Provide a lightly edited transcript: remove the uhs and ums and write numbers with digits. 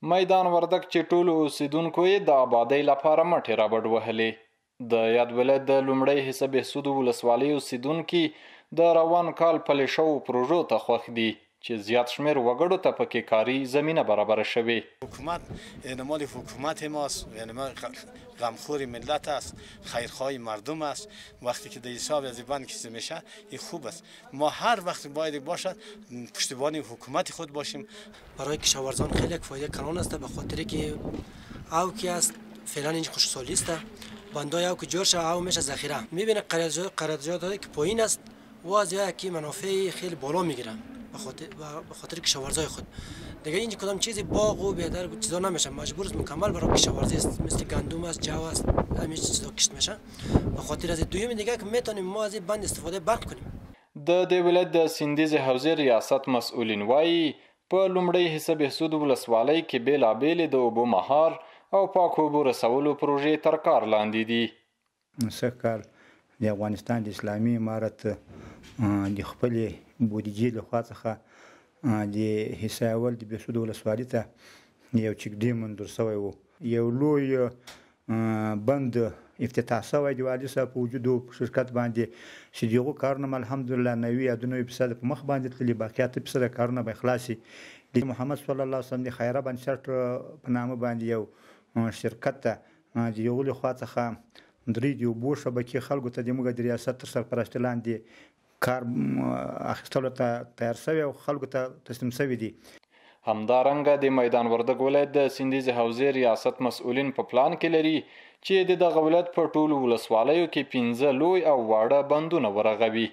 میدان وردګ چې ټولو اوسیدونکو یې د آبادۍ لپاره مټې رابډ وهلې. د یاد ولایت د لومړۍ حصه بهسودو ولسوالۍ اوسیدونکي د روان کال پلې شوو پروژو ته خوښ دي چې زیات شمیر وګړو ته پکې کاري زمینه برابره شوې. حکومت مال حکومت ماست، یعنی ما غمخور ملت است، خیرخواه مردم است. وقتی که در حساب از بند کشیده میشه این خوب است. ما هر وقت باید باشد پشتیبان حکومت خود باشیم. برای کشاورزان خیلی فایده کنان است، به خاطر که او که است فعلا این خشکسالی است، بندای او که جور شه او میشه ذخیره. میبینه قرارداد که پایین است و از یکی منافع خیلی بالا میگیره به خاطر کشاورزای خود. دیگه اینجا کدام چیزی باغ و بهتر چیزا نمیشه، مجبور است مکمل برای کشاورزی است، مثل گندم است، جو است، همین چیزا کشت میشه. به خاطر از دویم دیگه که میتونیم ما از این بند استفاده برق کنیم. د دې ولایت د سیندیز حوزې ریاست مسئولین وایي په لومړۍ حصه بهسود ولسوالۍ کې بېلابېلې د اوبو مهار او پاکو اوبو رسولو پروژې تر کار لاندې دي. سږکال د افغانستان د اسلامي امارت د خپلې بودیجې لخوا څخه د حصه اول د بهسود ولسوالۍ ته یو چک ډیم منظور شوی و. یو لوی بند افتتاح شوی د والي صاحب په وجود په شرکت باندې چې د هغو کارونه الحمدلله 90% په مخ باندې تللي، باقي 8% کارونه به خلاص شي. د محمد صلی الله علیه وسلم د خیره بنسټ په نامه باندې یو شرکت ته د هغو لخوا څخه 3 د اوبو شبکې خلکو ته زموږ د ریاست تر سرپرستۍ لاندې کار اخیستلو ته تیار شوی او خلکو ته تسلیم شوي دي. همدارنګه د میدان وردګ ولایت د سیندیز حوزې ریاست مسئولین په پلان کې لري چې د دغه ولایت په ټولو ولسوالیو کې 15 لوی او واړه بندونه ورغوي.